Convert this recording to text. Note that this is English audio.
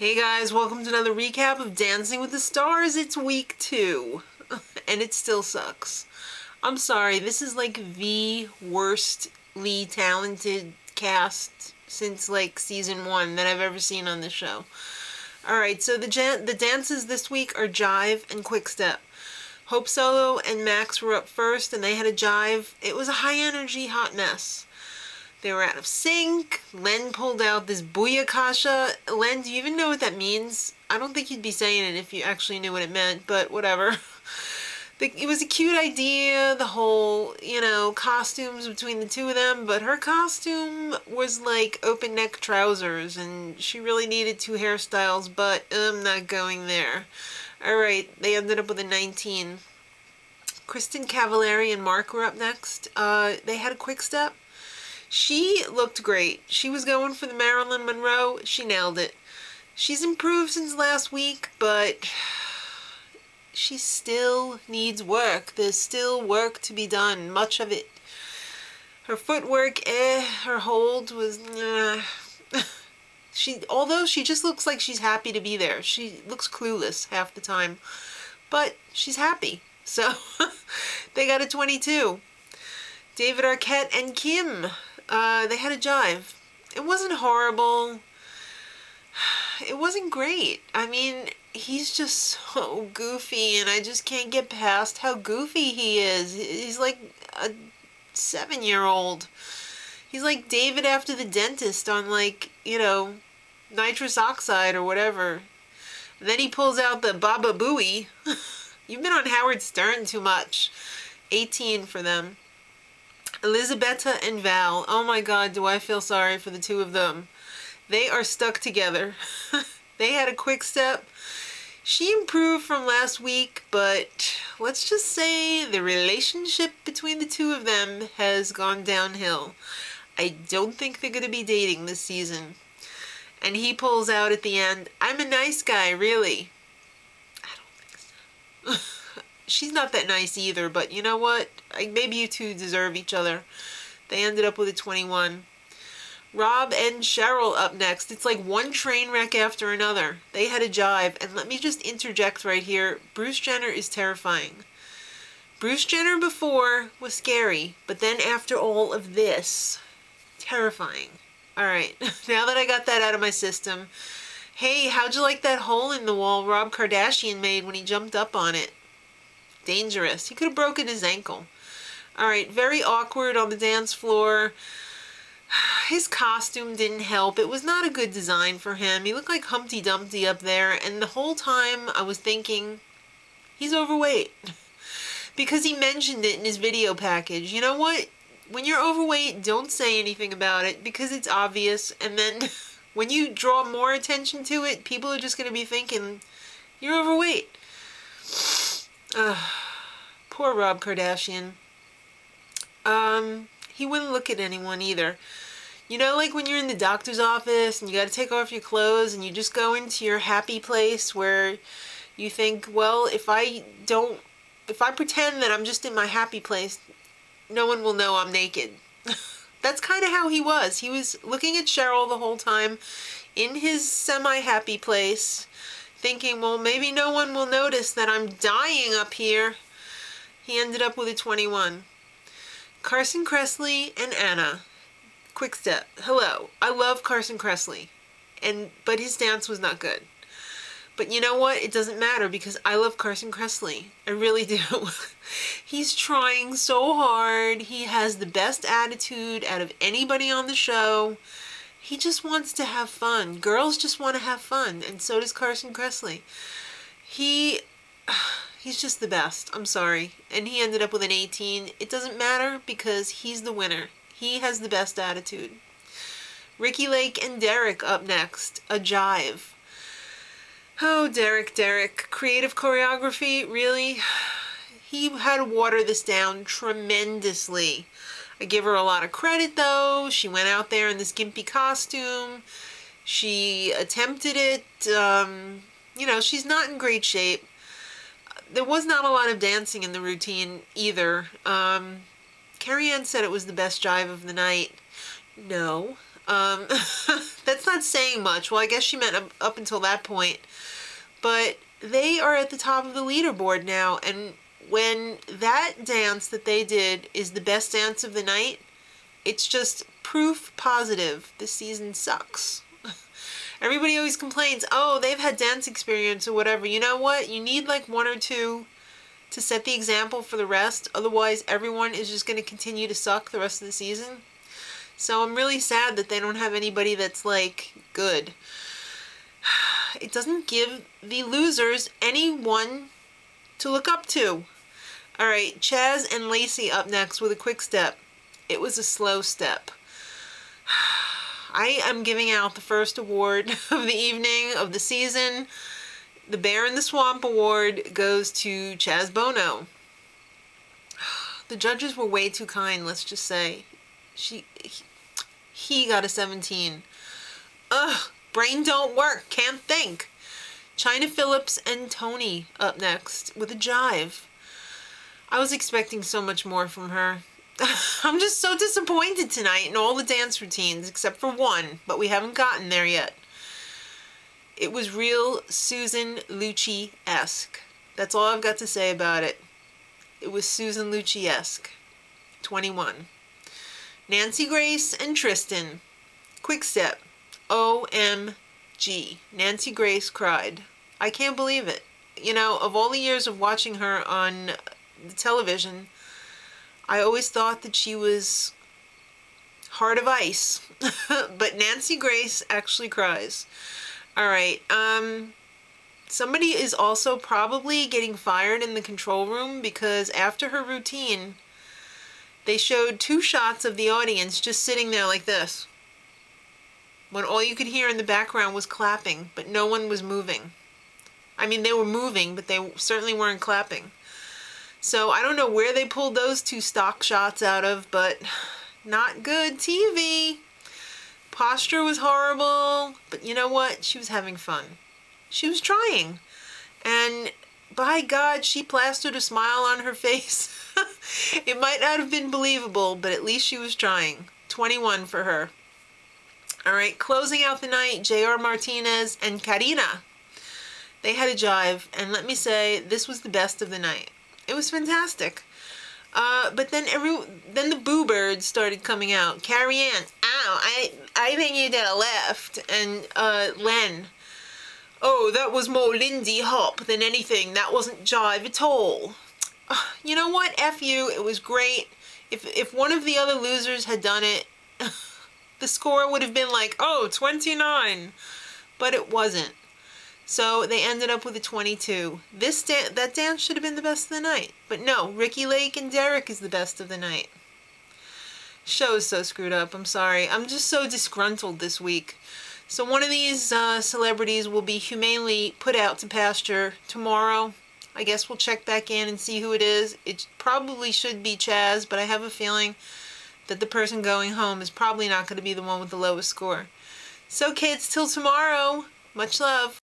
Hey guys, welcome to another recap of Dancing with the Stars. It's week 2, and it still sucks. I'm sorry, this is like the worstly talented cast since like season 1 that I've ever seen on this show. Alright, so the dances this week are Jive and Quickstep. Hope Solo and Max were up first and they had a jive. It was a high energy hot mess. They were out of sync. Len pulled out this booyakasha. Len, do you even know what that means? I don't think you'd be saying it if you actually knew what it meant, but whatever. It was a cute idea, the whole, costumes between the two of them, but her costume was like open neck trousers, and she really needed 2 hairstyles, but I'm not going there. Alright, they ended up with a 19. Kristen Cavallari and Mark were up next. They had a quick step. She looked great. She was going for the Marilyn Monroe. She nailed it. She's improved since last week, but she still needs work. There's still work to be done. Much of it. Her footwork, her hold was, although she just looks like she's happy to be there. She looks clueless half the time, but she's happy. So, they got a 22. David Arquette and Kim. They had a jive. It wasn't horrible. It wasn't great. I mean, he's just so goofy, and I just can't get past how goofy he is. He's like a 7-year-old. He's like David after the dentist on, like, nitrous oxide or whatever. And then he pulls out the Baba Booey. You've been on Howard Stern too much. 18 for them. Elizabetta and Val. Oh my god, do I feel sorry for the two of them. They are stuck together. They had a quick step. She improved from last week, but let's just say the relationship between the two of them has gone downhill. I don't think they're going to be dating this season. And he pulls out at the end, "I'm a nice guy, really." I don't think so. She's not that nice either, but you know what? Maybe you two deserve each other. They ended up with a 21. Rob and Cheryl up next. It's like one train wreck after another. They had a jive, and let me just interject right here. Bruce Jenner is terrifying. Bruce Jenner before was scary, but then after all of this, terrifying. Alright, now that I got that out of my system, hey, how'd you like that hole in the wall Rob Kardashian made when he jumped up on it? Dangerous. He could have broken his ankle. Alright, very awkward on the dance floor. His costume didn't help. It was not a good design for him. He looked like Humpty Dumpty up there, and the whole time I was thinking, he's overweight. Because he mentioned it in his video package. You know what? When you're overweight, don't say anything about it, because it's obvious, and then when you draw more attention to it, people are just going to be thinking, you're overweight. Poor Rob Kardashian. He wouldn't look at anyone either. You know, like when you're in the doctor's office and you got to take off your clothes and you just go into your happy place where you think, well, if I pretend that I'm just in my happy place, no one will know I'm naked. That's kind of how he was. He was looking at Cheryl the whole time in his semi-happy place, thinking, well, maybe no one will notice that I'm dying up here. He ended up with a 21. Carson Kressley and Anna. Quick step. Hello. I love Carson Kressley, but his dance was not good. But you know what? It doesn't matter because I love Carson Kressley. I really do. He's trying so hard. He has the best attitude out of anybody on the show. He just wants to have fun. Girls just want to have fun, and so does Carson Kressley. He's just the best. I'm sorry. And he ended up with an 18. It doesn't matter because he's the winner. He has the best attitude. Ricky Lake and Derek up next. A jive. Oh, Derek. Creative choreography, really? He had to water this down tremendously. I give her a lot of credit, though. She went out there in this gimpy costume. She attempted it. She's not in great shape. There was not a lot of dancing in the routine either. Carrie Ann said it was the best jive of the night. No. That's not saying much. Well, I guess she meant up until that point. But they are at the top of the leaderboard now, and when that dance that they did is the best dance of the night, it's just proof positive this season sucks. Everybody always complains, oh, they've had dance experience or whatever. You know what? You need like one or two to set the example for the rest. Otherwise, everyone is just going to continue to suck the rest of the season. So I'm really sad that they don't have anybody that's like good. It doesn't give the losers anyone to look up to. All right, Chaz and Lacey up next with a quick step. It was a slow step. I am giving out the first award of the evening, of the season. The Bear in the Swamp award goes to Chaz Bono. The judges were way too kind, let's just say. He got a 17. Ugh, brain don't work, can't think. China Phillips and Tony up next with a jive. I was expecting so much more from her. I'm just so disappointed tonight in all the dance routines except for one, but we haven't gotten there yet. It was real Susan Lucci-esque. That's all I've got to say about it. It was Susan Lucci-esque. 21. Nancy Grace and Tristan. Quick step. OMG. Nancy Grace cried. I can't believe it. You know, of all the years of watching her on the television, I always thought that she was heart of ice. But Nancy Grace actually cries. All right. Somebody is also probably getting fired in the control room because after her routine, they showed 2 shots of the audience just sitting there like this, when all you could hear in the background was clapping, but no one was moving. I mean, they were moving, but they certainly weren't clapping. So I don't know where they pulled those 2 stock shots out of, but not good TV. Posture was horrible, but you know what? She was having fun. She was trying. And by God, she plastered a smile on her face. It might not have been believable, but at least she was trying. 21 for her. All right, closing out the night, J.R. Martinez and Karina. They had a jive, and let me say, this was the best of the night. It was fantastic. But then the boo birds started coming out. Carrie Ann, ow, I think you did a left. And Len, oh, that was more Lindy Hop than anything. That wasn't jive at all. You know what? F you. It was great. If one of the other losers had done it, the score would have been like, oh, 29. But it wasn't. So they ended up with a 22. That dance should have been the best of the night. But no, Ricky Lake and Derek is the best of the night. Show is so screwed up. I'm sorry. I'm just so disgruntled this week. So one of these celebrities will be humanely put out to pasture tomorrow. I guess we'll check back in and see who it is. It probably should be Chaz, but I have a feeling that the person going home is probably not going to be the one with the lowest score. So kids, till tomorrow. Much love.